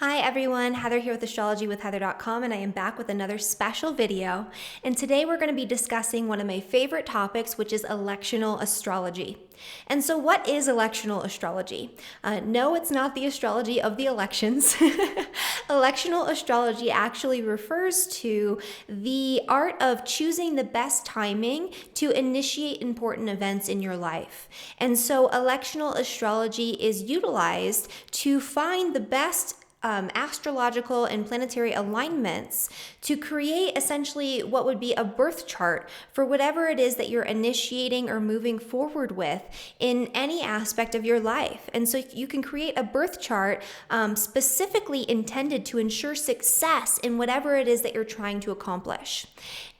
Hi everyone, Heather here with astrologywithheather.com, and I am back with another special video. And today we're going to be discussing one of my favorite topics, which is electional astrology. And so what is electional astrology? No, it's not the astrology of the elections. Electional astrology actually refers to the art of choosing the best timing to initiate important events in your life. And so electional astrology is utilized to find the best astrological and planetary alignments to create essentially what would be a birth chart for whatever it is that you're initiating or moving forward with in any aspect of your life. And so you can create a birth chart specifically intended to ensure success in whatever it is that you're trying to accomplish.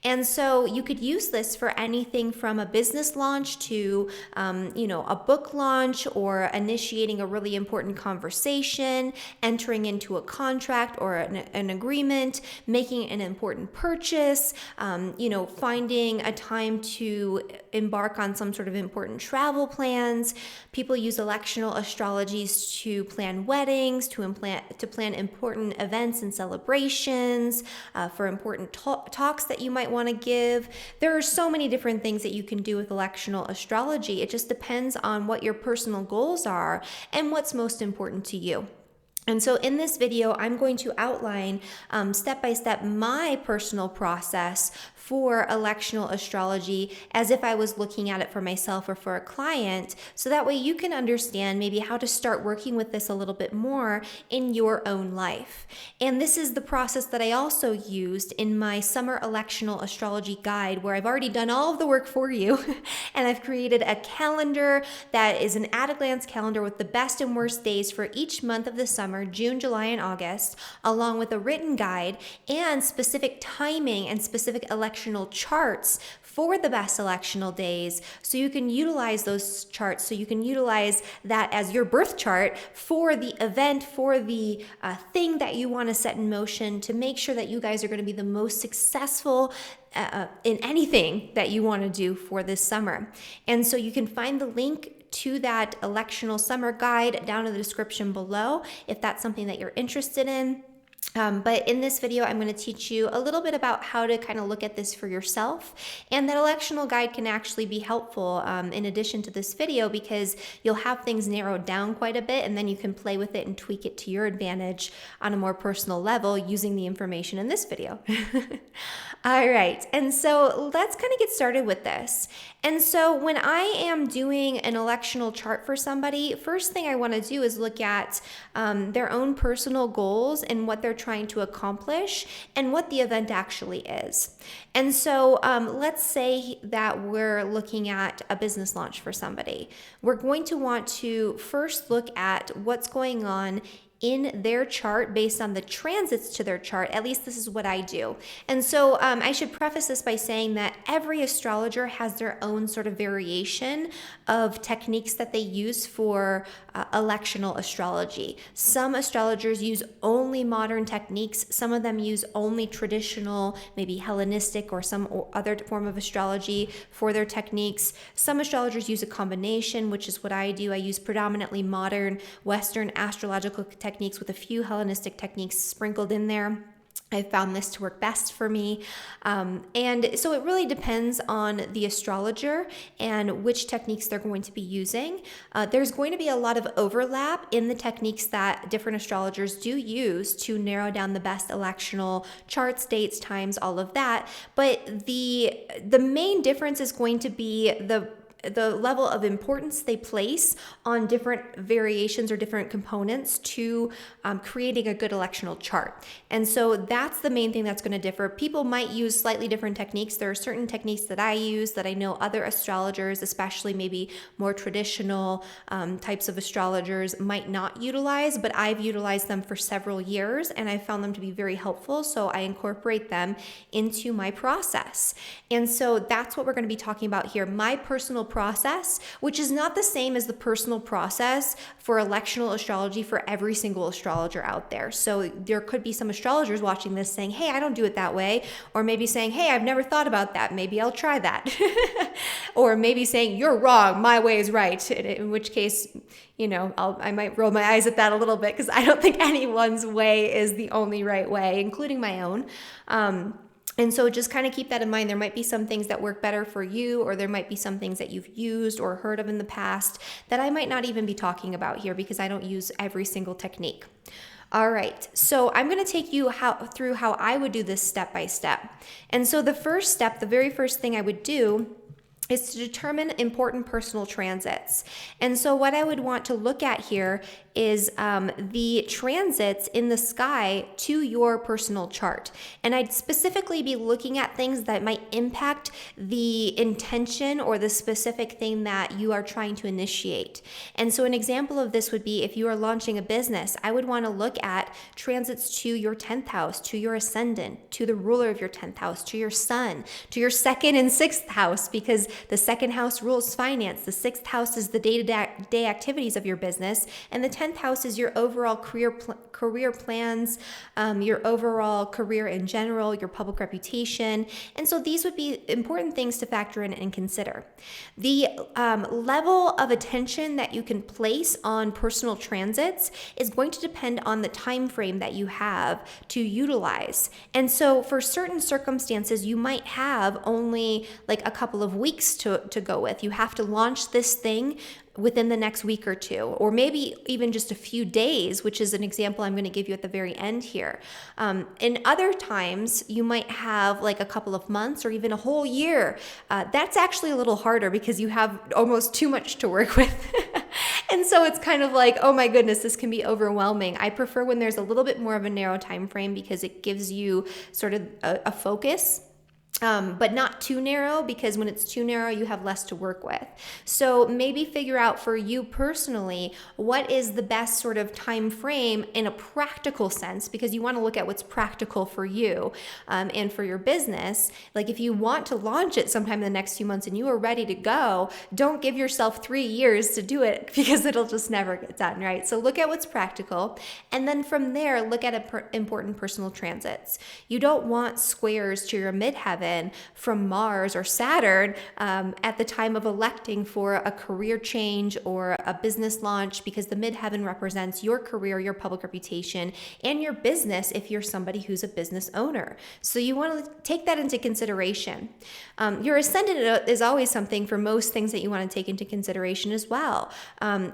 And so you could use this for anything from a business launch to, a book launch, or initiating a really important conversation, entering into a contract or an agreement, making an important purchase, finding a time to embark on some sort of important travel plans. People use electional astrologies to plan weddings, to plan important events and celebrations, for important talks that you might want to give. There are so many different things that you can do with electional astrology. It just depends on what your personal goals are and what's most important to you. And so in this video, I'm going to outline step by step my personal process for electional astrology as if I was looking at it for myself or for a client, so that way you can understand maybe how to start working with this a little bit more in your own life. And this is the process that I also used in my summer electional astrology guide, where I've already done all of the work for you and I've created a calendar that is an at-a-glance calendar with the best and worst days for each month of the summer, June, July, and August, along with a written guide and specific timing and specific electional charts for the best electional days, so you can utilize those charts, so you can utilize that as your birth chart for the event, for the thing that you want to set in motion to make sure that you guys are going to be the most successful in anything that you want to do for this summer. And so you can find the link to that electional summer guide down in the description below if that's something that you're interested in. But in this video, I'm going to teach you a little bit about how to kind of look at this for yourself. And that electional guide can actually be helpful in addition to this video, because you'll have things narrowed down quite a bit, and then you can play with it and tweak it to your advantage on a more personal level using the information in this video. All right, and so let's kind of get started with this. And so when I am doing an electional chart for somebody, first thing I want to do is look at their own personal goals and what they're trying to accomplish and what the event actually is. And so let's say that we're looking at a business launch for somebody. We're going to want to first look at what's going on in their chart based on the transits to their chart. At least this is what I do. And so I should preface this by saying that every astrologer has their own sort of variation of techniques that they use for electional astrology. Some astrologers use only modern techniques. Some of them use only traditional, maybe Hellenistic or some other form of astrology for their techniques. Some astrologers use a combination, which is what I do. I use predominantly modern Western astrological techniques with a few Hellenistic techniques sprinkled in there. I found this to work best for me. And so it really depends on the astrologer and which techniques they're going to be using. There's going to be a lot of overlap in the techniques that different astrologers do use to narrow down the best electional charts, dates, times, all of that. But the main difference is going to be the level of importance they place on different variations or different components to creating a good electional chart. And so that's the main thing that's going to differ. People might use slightly different techniques. There are certain techniques that I use that I know other astrologers, especially maybe more traditional types of astrologers, might not utilize, but I've utilized them for several years and I found them to be very helpful. So I incorporate them into my process. And so that's what we're going to be talking about here. My personal process, which is not the same as the personal process for electional astrology for every single astrologer out there. So there could be some astrologers watching this saying, hey, I don't do it that way. Or maybe saying, hey, I've never thought about that. Maybe I'll try that. Or maybe saying, you're wrong, my way is right. In which case, I might roll my eyes at that a little bit, because I don't think anyone's way is the only right way, including my own. And so just kind of keep that in mind. There might be some things that work better for you, or there might be some things that you've used or heard of in the past that I might not even be talking about here, because I don't use every single technique. All right, so I'm going to take you through how I would do this step by step. And so the very first thing I would do is to determine important personal transits. And so what I would want to look at here is the transits in the sky to your personal chart. And I'd specifically be looking at things that might impact the intention or the specific thing that you are trying to initiate. And so an example of this would be if you are launching a business, I would want to look at transits to your 10th house, to your ascendant, to the ruler of your 10th house, to your sun, to your 2nd and 6th house, because the 2nd house rules finance, the 6th house is the day-to-day activities of your business, and the 10th house is your overall career plans, your overall career in general, your public reputation. And so these would be important things to factor in and consider. The level of attention that you can place on personal transits is going to depend on the time frame that you have to utilize. And so for certain circumstances, you might have only like a couple of weeks to go with. You have to launch this thing within the next week or two, or maybe even just a few days, which is an example I'm going to give you at the very end here. In other times, you might have like a couple of months or even a whole year. That's actually a little harder because you have almost too much to work with. And so it's kind of like, oh my goodness, this can be overwhelming. I prefer when there's a little bit more of a narrow time frame, because it gives you sort of a focus. But not too narrow, because when it's too narrow, you have less to work with. So maybe figure out for you personally, what is the best sort of time frame in a practical sense, because you want to look at what's practical for you and for your business. Like if you want to launch it sometime in the next few months and you are ready to go, don't give yourself 3 years to do it, because it'll just never get done, right? So look at what's practical. And then from there, look at important personal transits. You don't want squares to your midheaven from Mars or Saturn at the time of electing for a career change or a business launch, because the midheaven represents your career, your public reputation, and your business if you're somebody who's a business owner. So you want to take that into consideration. Your ascendant is always something for most things that you want to take into consideration as well.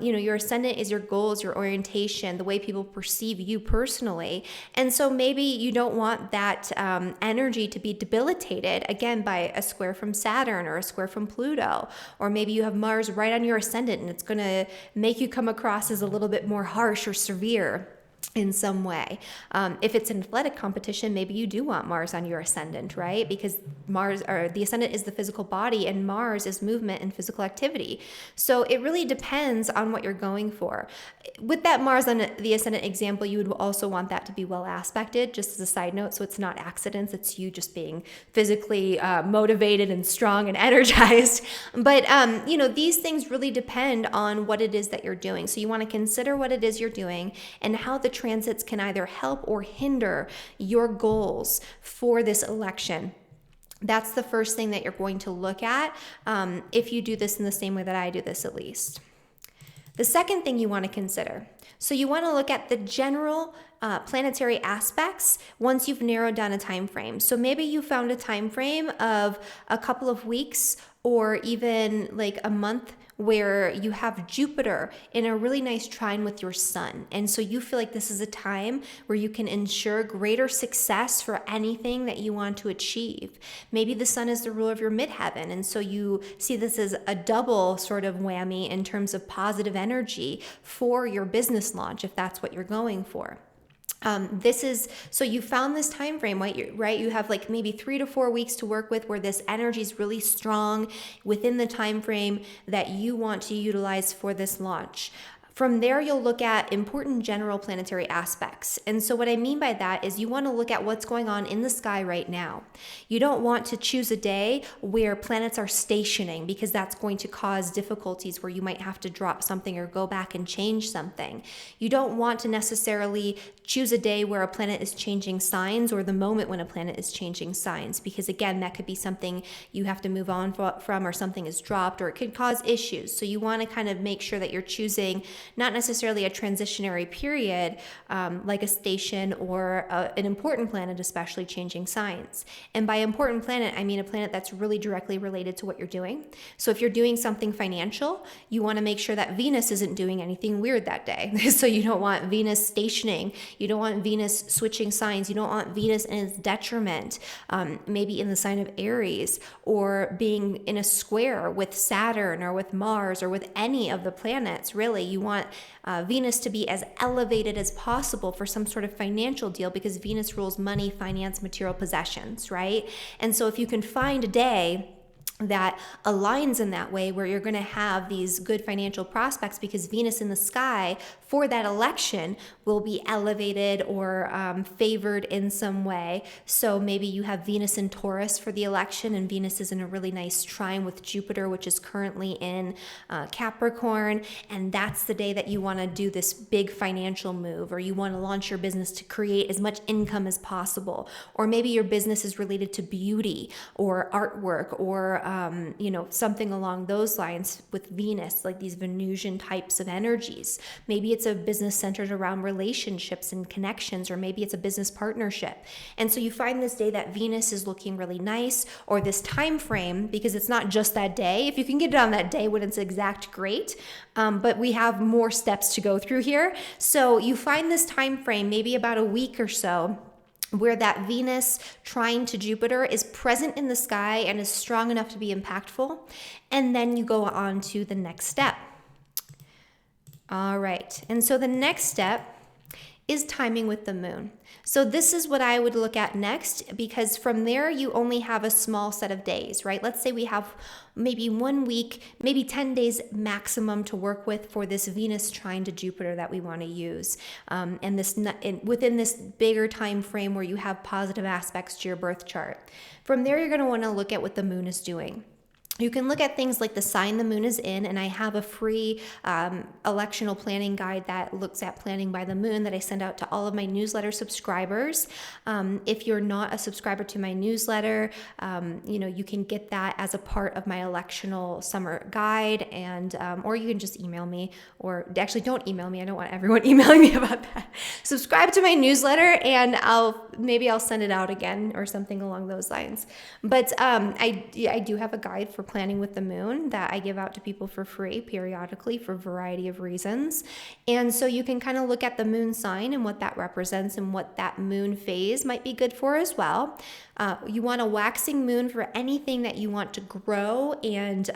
Your ascendant is your goals, your orientation, the way people perceive you personally. And so maybe you don't want that energy to be debilitated again by a square from Saturn or a square from Pluto, or maybe you have Mars right on your ascendant and it's going to make you come across as a little bit more harsh or severe in some way. If it's an athletic competition, maybe you do want Mars on your ascendant, right? Because Mars, or the ascendant, is the physical body, and Mars is movement and physical activity. So it really depends on what you're going for. With that Mars on the ascendant example, you would also want that to be well aspected, just as a side note, so it's not accidents, it's you just being physically motivated and strong and energized. But these things really depend on what it is that you're doing. So you want to consider what it is you're doing and how the transits can either help or hinder your goals for this election. That's the first thing that you're going to look at if you do this in the same way that I do this, at least. The second thing you want to consider, so you want to look at the general planetary aspects once you've narrowed down a time frame. So maybe you found a time frame of a couple of weeks or even like a month where you have Jupiter in a really nice trine with your sun. And so you feel like this is a time where you can ensure greater success for anything that you want to achieve. Maybe the sun is the ruler of your midheaven, and so you see this as a double sort of whammy in terms of positive energy for your business launch, if that's what you're going for. So you found this time frame, right? You have like maybe 3 to 4 weeks to work with where this energy is really strong within the time frame that you want to utilize for this launch. From there, you'll look at important general planetary aspects. And so what I mean by that is you want to look at what's going on in the sky right now. You don't want to choose a day where planets are stationing, because that's going to cause difficulties where you might have to drop something or go back and change something. You don't want to necessarily choose a day where a planet is changing signs, or the moment when a planet is changing signs, because again, that could be something you have to move on from, or something is dropped, or it could cause issues. So you want to kind of make sure that you're choosing not necessarily a transitionary period, like a station or an important planet, especially changing signs. And by important planet, I mean a planet that's really directly related to what you're doing. So if you're doing something financial, you want to make sure that Venus isn't doing anything weird that day. So you don't want Venus stationing. You don't want Venus switching signs. You don't want Venus in its detriment, maybe in the sign of Aries, or being in a square with Saturn or with Mars or with any of the planets. Really, you want Venus to be as elevated as possible for some sort of financial deal, because Venus rules money, finance, material possessions, right? And so if you can find a day that aligns in that way, where you're going to have these good financial prospects, because Venus in the sky for that election will be elevated or favored in some way. So maybe you have Venus in Taurus for the election, and Venus is in a really nice trine with Jupiter, which is currently in Capricorn, and that's the day that you want to do this big financial move, or you want to launch your business to create as much income as possible. Or maybe your business is related to beauty or artwork, or something along those lines with Venus, like these Venusian types of energies. Maybe it's a business centered around relationships and connections, or maybe it's a business partnership. And so you find this day that Venus is looking really nice, or this time frame, because it's not just that day. If you can get it on that day when it's exact, great. But we have more steps to go through here. So you find this time frame, maybe about a week or so, where that Venus trine to Jupiter is present in the sky and is strong enough to be impactful. And then you go on to the next step. All right. And so the next step is timing with the moon. So this is what I would look at next, because from there you only have a small set of days, right? Let's say we have maybe 1 week, maybe 10 days maximum to work with for this Venus trine to Jupiter that we want to use. Within this bigger time frame where you have positive aspects to your birth chart. From there, you're going to want to look at what the moon is doing. You can look at things like the sign the moon is in, and I have a free electional planning guide that looks at planning by the moon that I send out to all of my newsletter subscribers. If you're not a subscriber to my newsletter, you can get that as a part of my electional summer guide, and or you can just email me, or actually don't email me. I don't want everyone emailing me about that. Subscribe to my newsletter, and I'll send it out again or something along those lines. But I do have a guide for planning with the moon that I give out to people for free periodically for a variety of reasons. And so you can kind of look at the moon sign and what that represents and what that moon phase might be good for as well. You want a waxing moon for anything that you want to grow and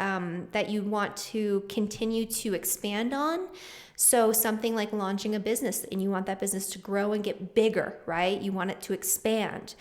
that you want to continue to expand on. So something like launching a business, and you want that business to grow and get bigger, right? You want it to expand.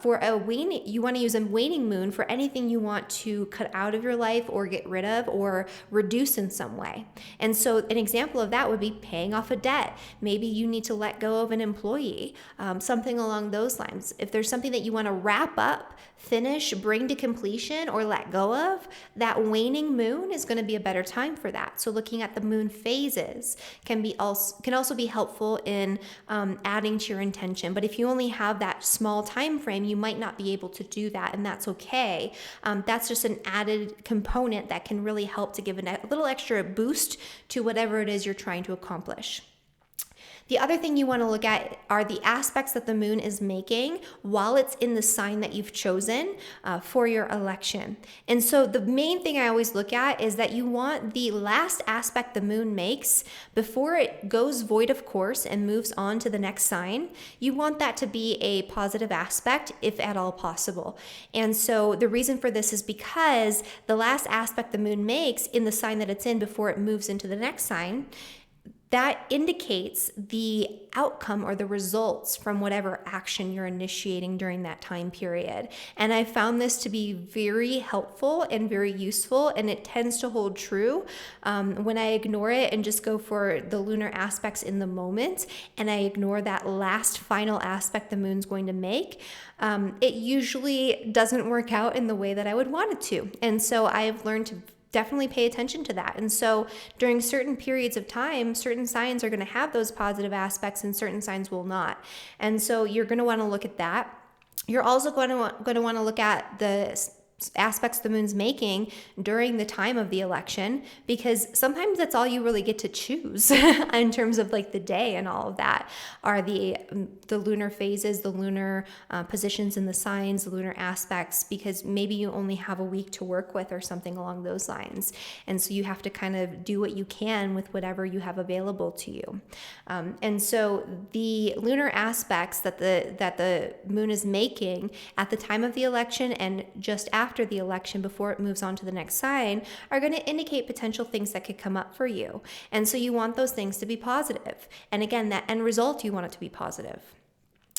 For a waning, you want to use a waning moon for anything you want to cut out of your life or get rid of or reduce in some way. And so an example of that would be paying off a debt. Maybe you need to let go of an employee, something along those lines. If there's something that you want to wrap up, finish, bring to completion, or let go of, that waning moon is going to be a better time for that. So looking at the moon phases can also be helpful in adding to your intention. But if you only have that small time frame, you might not be able to do that, and that's okay. That's just an added component that can really help to give a little extra boost to whatever it is you're trying to accomplish. The other thing you want to look at are the aspects that the moon is making while it's in the sign that you've chosen for your election. And so the main thing I always look at is that you want the last aspect the moon makes before it goes void of course and moves on to the next sign. You want that to be a positive aspect, if at all possible. And so the reason for this is because the last aspect the moon makes in the sign that it's in before it moves into the next sign, that indicates the outcome or the results from whatever action you're initiating during that time period. And I found this to be very helpful and very useful, and it tends to hold true when I ignore it and just go for the lunar aspects in the moment, and I ignore that last final aspect the moon's going to make. It usually doesn't work out in the way that I would want it to. And so I've learned to definitely pay attention to that. And so during certain periods of time, certain signs are going to have those positive aspects and certain signs will not. And so you're going to want to look at that. You're also going to want to look at the aspects the moon's making during the time of the election, because sometimes that's all you really get to choose in terms of like the day, and all of that are the lunar phases, the lunar positions in the signs, the lunar aspects, because maybe you only have a week to work with or something along those lines. And so you have to kind of do what you can with whatever you have available to you. And so the lunar aspects that the moon is making at the time of the election and just after the election, before it moves on to the next sign, are going to indicate potential things that could come up for you. And so you want those things to be positive. And again, that end result, you want it to be positive.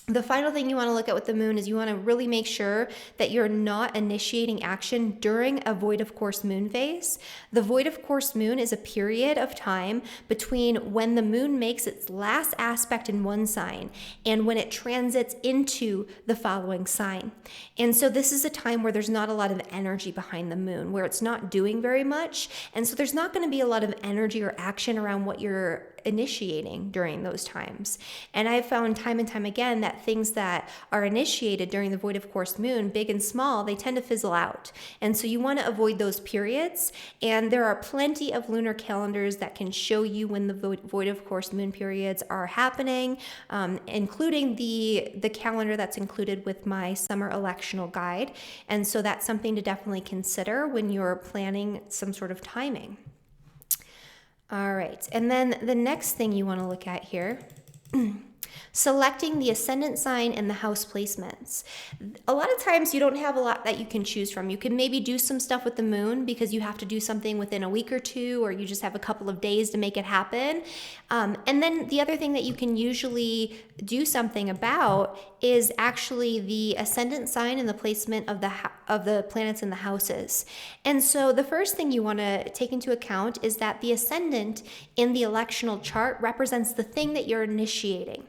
The final thing you want to look at with the moon is you want to really make sure that you're not initiating action during a void of course moon phase. The void of course moon is a period of time between when the moon makes its last aspect in one sign and when it transits into the following sign. And so this is a time where there's not a lot of energy behind the moon, where it's not doing very much. And so there's not going to be a lot of energy or action around what you're initiating during those times. And I've found time and time again that things that are initiated during the void of course moon, big and small, they tend to fizzle out. And so you want to avoid those periods. And there are plenty of lunar calendars that can show you when the void of course moon periods are happening, including the calendar that's included with my summer electional guide. And so that's something to definitely consider when you're planning some sort of timing. All right, and then the next thing you want to look at here, selecting the ascendant sign and the house placements. A lot of times you don't have a lot that you can choose from. You can maybe do some stuff with the moon because you have to do something within a week or two, or you just have a couple of days to make it happen. And then the other thing that you can usually do something about is actually the ascendant sign and the placement of the planets in the houses. And so the first thing you want to take into account is that the ascendant in the electional chart represents the thing that you're initiating.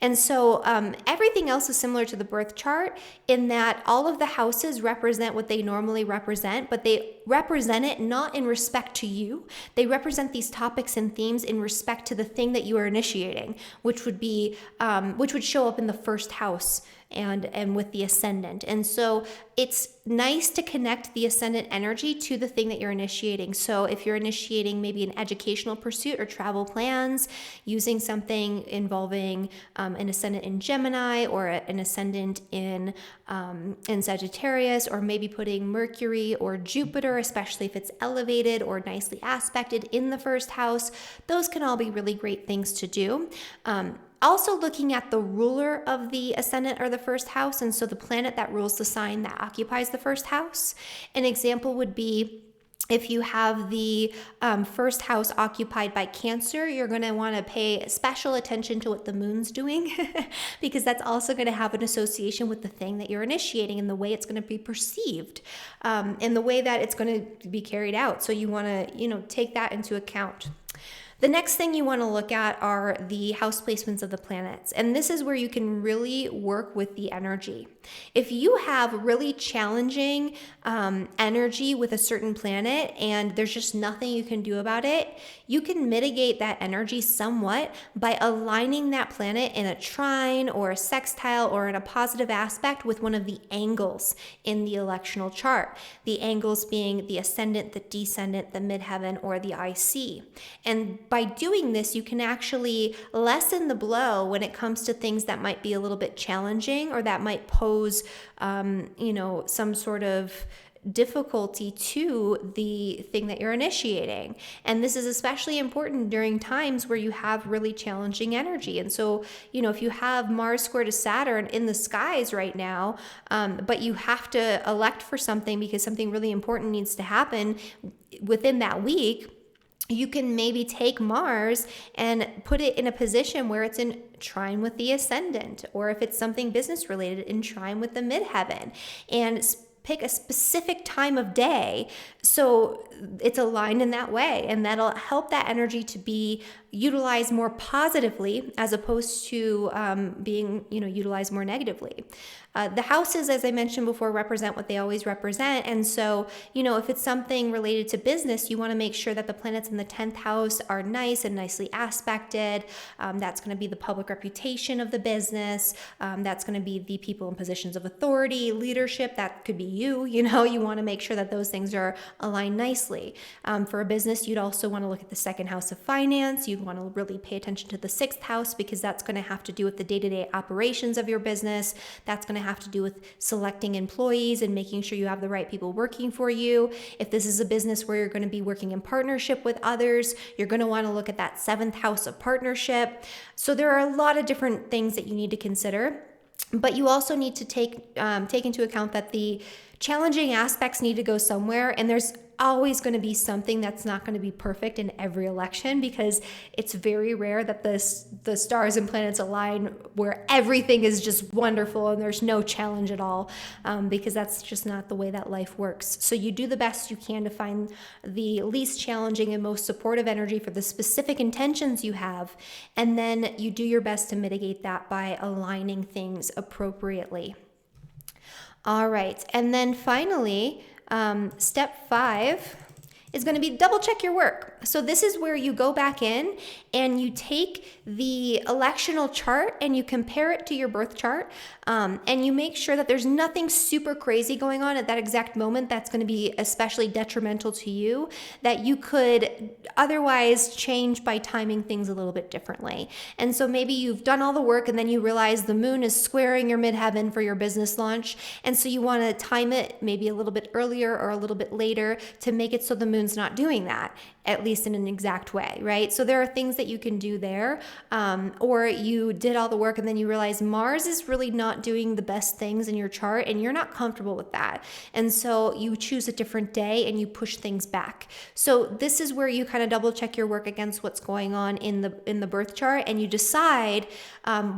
And so everything else is similar to the birth chart in that all of the houses represent what they normally represent, but they represent it not in respect to you. They represent these topics and themes in respect to the thing that you are initiating, which would be which would show up in the first house and with the ascendant. And so it's nice to connect the ascendant energy to the thing that you're initiating. So if you're initiating maybe an educational pursuit or travel plans, using something involving an ascendant in Gemini or an ascendant in Sagittarius, or maybe putting Mercury or Jupiter, especially if it's elevated or nicely aspected in the first house, those can all be really great things to do. Also looking at the ruler of the ascendant or the first house, and so the planet that rules the sign that occupies the first house. An example would be if you have the first house occupied by Cancer, you're going to want to pay special attention to what the moon's doing because that's also going to have an association with the thing that you're initiating and the way it's going to be perceived and the way that it's going to be carried out. So you want to, take that into account. The next thing you want to look at are the house placements of the planets. And this is where you can really work with the energy. If you have really challenging energy with a certain planet and there's just nothing you can do about it, you can mitigate that energy somewhat by aligning that planet in a trine or a sextile or in a positive aspect with one of the angles in the electional chart. The angles being the ascendant, the descendant, the midheaven, or the IC. And by doing this, you can actually lessen the blow when it comes to things that might be a little bit challenging or that might pose, some sort of difficulty to the thing that you're initiating. And this is especially important during times where you have really challenging energy. And so, if you have Mars square to Saturn in the skies right now, but you have to elect for something because something really important needs to happen within that week, you can maybe take Mars and put it in a position where it's in trine with the Ascendant, or if it's something business related, in trine with the midheaven, and pick a specific time of day so it's aligned in that way, and that'll help that energy to be utilized more positively as opposed to being utilized more negatively. The houses, as I mentioned before, represent what they always represent. And so, if it's something related to business, you want to make sure that the planets in the 10th house are nice and nicely aspected. That's going to be the public reputation of the business. That's going to be the people in positions of authority, leadership. That could be you. You want to make sure that those things are aligned nicely. For a business, you'd also want to look at the second house of finance. You'd want to really pay attention to the 6th house, because that's going to have to do with the day-to-day operations of your business. That's going to have to do with selecting employees and making sure you have the right people working for you. If this is a business where you're going to be working in partnership with others, you're going to want to look at that 7th house of partnership. So there are a lot of different things that you need to consider, but you also need to take into account that the challenging aspects need to go somewhere, and there's always going to be something that's not going to be perfect in every election, because it's very rare that the stars and planets align where everything is just wonderful and there's no challenge at all, because that's just not the way that life works. So you do the best you can to find the least challenging and most supportive energy for the specific intentions you have, and then you do your best to mitigate that by aligning things appropriately. All right, and then finally, step 5 is going to be double check your work. So this is where you go back in and you take the electional chart and you compare it to your birth chart, and you make sure that there's nothing super crazy going on at that exact moment that's going to be especially detrimental to you, that you could otherwise change by timing things a little bit differently. And so maybe you've done all the work and then you realize the moon is squaring your midheaven for your business launch, and so you want to time it maybe a little bit earlier or a little bit later to make it so the moon's not doing that, at least in an exact way, right? So there are things that you can do there, or you did all the work and then you realize Mars is really not doing the best things in your chart and you're not comfortable with that. And so you choose a different day and you push things back. So this is where you kind of double check your work against what's going on in the birth chart, and you decide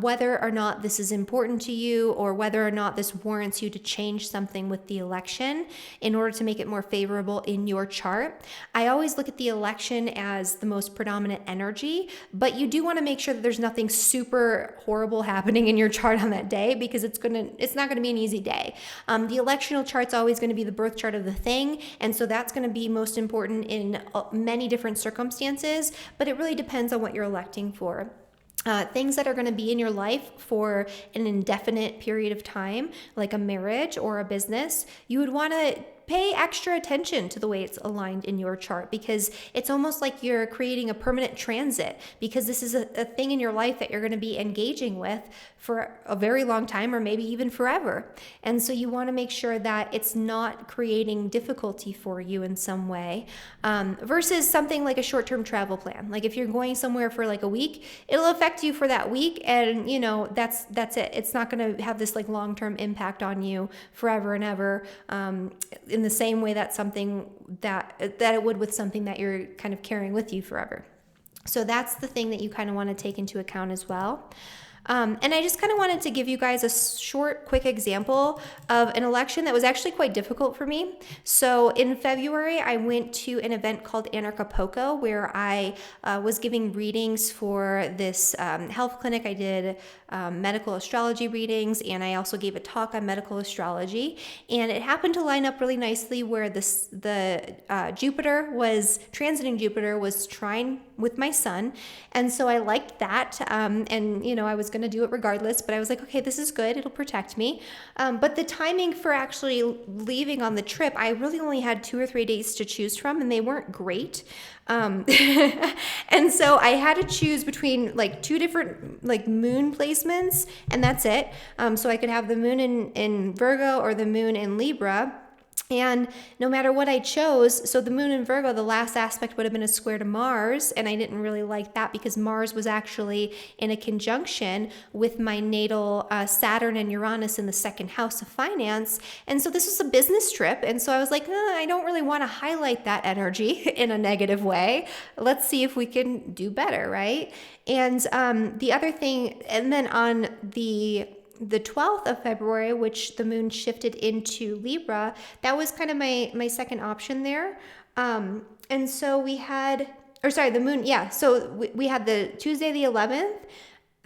whether or not this is important to you, or whether or not this warrants you to change something with the election in order to make it more favorable in your chart. I always look at the election as the most predominant energy, but you do want to make sure that there's nothing super horrible happening in your chart on that day, because it's not going to be an easy day. The electional chart's always going to be the birth chart of the thing, and so that's going to be most important in many different circumstances, but it really depends on what you're electing for. Things that are going to be in your life for an indefinite period of time, like a marriage or a business, you would want to pay extra attention to the way it's aligned in your chart, because it's almost like you're creating a permanent transit, because this is a thing in your life that you're going to be engaging with for a very long time, or maybe even forever. And so you want to make sure that it's not creating difficulty for you in some way, versus something like a short-term travel plan. Like if you're going somewhere for like a week, it'll affect you for that week, and that's it. It's not going to have this like long-term impact on you forever and ever, in the same way that something that it would with something that you're kind of carrying with you forever. So that's the thing that you kind of want to take into account as well. And I just kind of wanted to give you guys a short, quick example of an election that was actually quite difficult for me. So in February, I went to an event called Acapulco, where I was giving readings for this health clinic. I did medical astrology readings, and I also gave a talk on medical astrology. And it happened to line up really nicely where Jupiter was transiting Jupiter was trine with my sun, and so I liked that. And I was going to do it regardless, but I was like, okay, this is good, it'll protect me. But the timing for actually leaving on the trip, I really only had 2 or 3 days to choose from, and they weren't great. And so I had to choose between like 2 different like moon placements, and that's it. So I could have the moon in Virgo or the moon in Libra. And no matter what I chose, so the moon in Virgo, the last aspect would have been a square to Mars, and I didn't really like that because Mars was actually in a conjunction with my natal Saturn and Uranus in the second house of finance. And so this was a business trip, and so I was like, I don't really want to highlight that energy in a negative way. Let's see if we can do better, right? And the other thing, and then on the 12th of February, which the moon shifted into Libra, that was kind of my second option there. And so we had, the moon, yeah. So we had the Tuesday, the 11th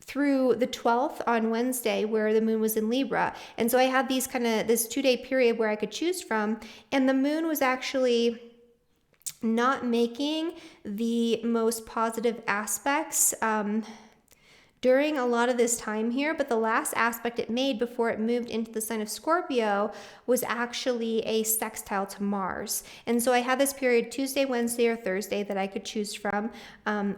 through the 12th on Wednesday where the moon was in Libra. And so I had this 2-day period where I could choose from. And the moon was actually not making the most positive aspects, during a lot of this time here, but the last aspect it made before it moved into the sign of Scorpio was actually a sextile to Mars. And so I had this period Tuesday, Wednesday, or Thursday that I could choose from,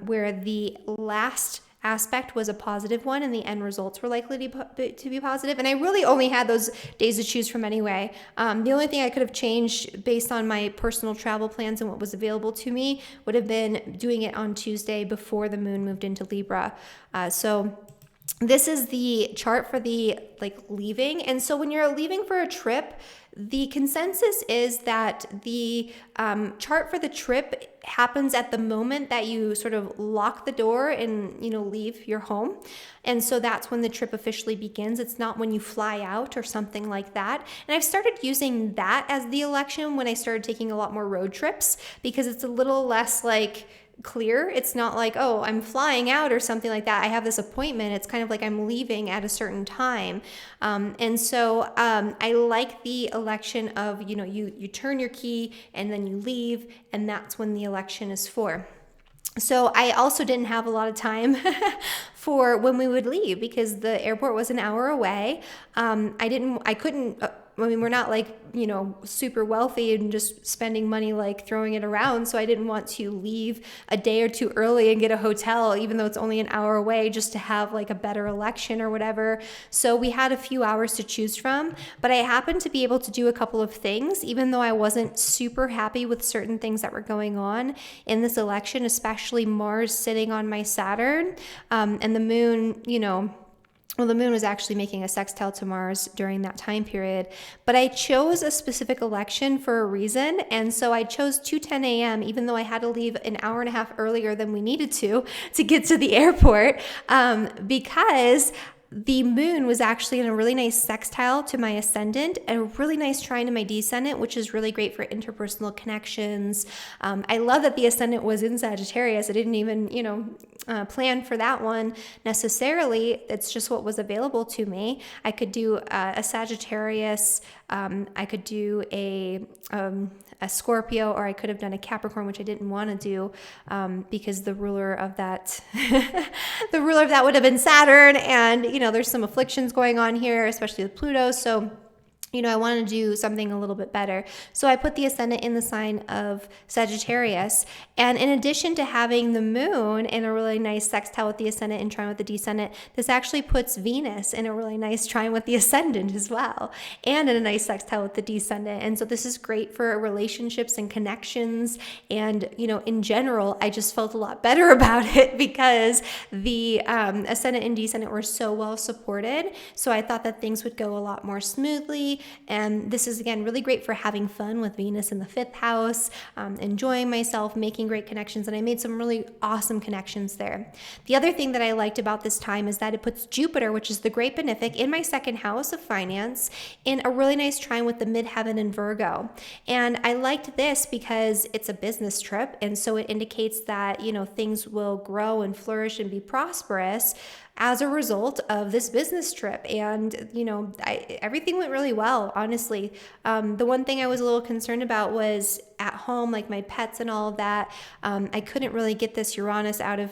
where the last aspect was a positive one and the end results were likely to be positive. And I really only had those days to choose from anyway. The only thing I could have changed based on my personal travel plans and what was available to me would have been doing it on Tuesday before the moon moved into Libra. So this is the chart for the leaving. And so when you're leaving for a trip, the consensus is that the chart for the trip happens at the moment that you sort of lock the door and, leave your home. And so that's when the trip officially begins. It's not when you fly out or something like that. And I've started using that as the election when I started taking a lot more road trips because it's a little less clear. It's not like, oh, I'm flying out or something like that. I have this appointment. It's kind of like I'm leaving at a certain time. And so I like the election of, you turn your key and then you leave, and that's when the election is for. So I also didn't have a lot of time for when we would leave because the airport was an hour away. We're not super wealthy and just spending money throwing it around. So I didn't want to leave a day or two early and get a hotel, even though it's only an hour away, just to have a better election or whatever. So we had a few hours to choose from, but I happened to be able to do a couple of things, even though I wasn't super happy with certain things that were going on in this election, especially Mars sitting on my Saturn, and the moon, the moon was actually making a sextile to Mars during that time period. But I chose a specific election for a reason. And so I chose 2:10 a.m., even though I had to leave an hour and a half earlier than we needed to get to the airport, because the moon was actually in a really nice sextile to my ascendant and a really nice trine to my descendant, which is really great for interpersonal connections. I love that the ascendant was in Sagittarius. I didn't even, plan for that one necessarily. It's just what was available to me. I could do a Sagittarius. I could do a Scorpio, or I could have done a Capricorn, which I didn't want to do because the ruler of that would have been Saturn, and there's some afflictions going on here, especially with Pluto. So I wanted to do something a little bit better. So I put the ascendant in the sign of Sagittarius. And in addition to having the moon in a really nice sextile with the ascendant and trine with the descendant, this actually puts Venus in a really nice trine with the ascendant as well, and in a nice sextile with the descendant. And so this is great for relationships and connections. And, in general, I just felt a lot better about it because the ascendant and descendant were so well supported. So I thought that things would go a lot more smoothly. And this is, again, really great for having fun with Venus in the 5th house, enjoying myself, making great connections. And I made some really awesome connections there. The other thing that I liked about this time is that it puts Jupiter, which is the great benefic, in my 2nd house of finance, in a really nice trine with the midheaven in Virgo. And I liked this because it's a business trip. And so it indicates that, things will grow and flourish and be prosperous as a result of this business trip. And, everything went really well, honestly. The one thing I was a little concerned about was at home, my pets and all of that. I couldn't really get this Uranus out of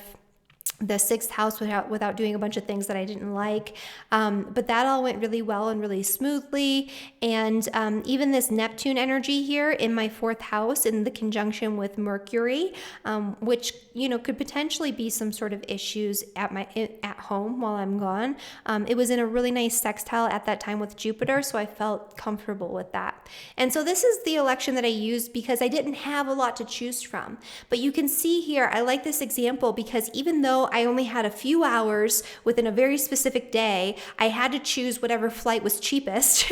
the 6th house without doing a bunch of things that I didn't like. But that all went really well and really smoothly. And even this Neptune energy here in my 4th house in the conjunction with Mercury, which, you know, could potentially be some sort of issues at home while I'm gone. It was in a really nice sextile at that time with Jupiter, so I felt comfortable with that. And so this is the election that I used because I didn't have a lot to choose from. But you can see here, I like this example because even though I only had a few hours within a very specific day, I had to choose whatever flight was cheapest.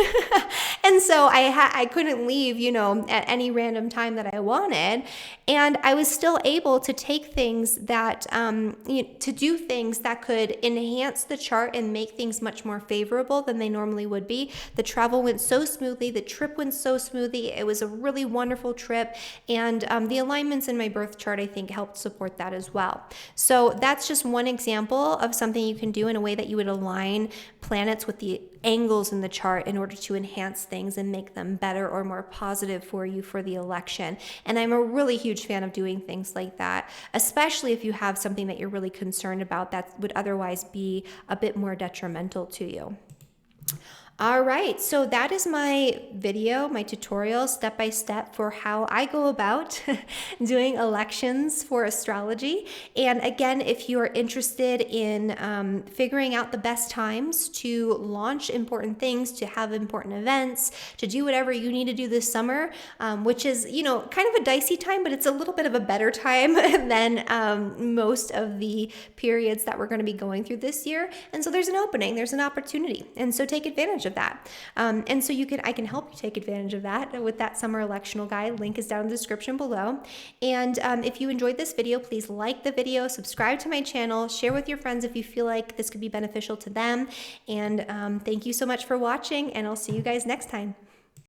And so I couldn't leave, you know, at any random time that I wanted. And I was still able to take things that, to do things that could enhance the chart and make things much more favorable than they normally would be. The travel went so smoothly. The trip went so smoothly. It was a really wonderful trip. And the alignments in my birth chart, I think, helped support that as well. So that's just one example of something you can do in a way that you would align planets with the angles in the chart in order to enhance things and make them better or more positive for you for the election. And I'm a really huge fan of doing things like that, especially if you have something that you're really concerned about that would otherwise be a bit more detrimental to you. All right, so that is my video, my tutorial step by step for how I go about doing elections for astrology. And again, if you are interested in figuring out the best times to launch important things, to have important events, to do whatever you need to do this summer, which is, you know, kind of a dicey time, but it's a little bit of a better time than most of the periods that we're going to be going through this year. And so there's an opening, there's an opportunity. And so take advantage of that. And so I can help you take advantage of that with that summer electional guide. Link is down in the description below. And if you enjoyed this video, please like the video, subscribe to my channel, share with your friends if you feel like this could be beneficial to them. And thank you so much for watching, and I'll see you guys next time.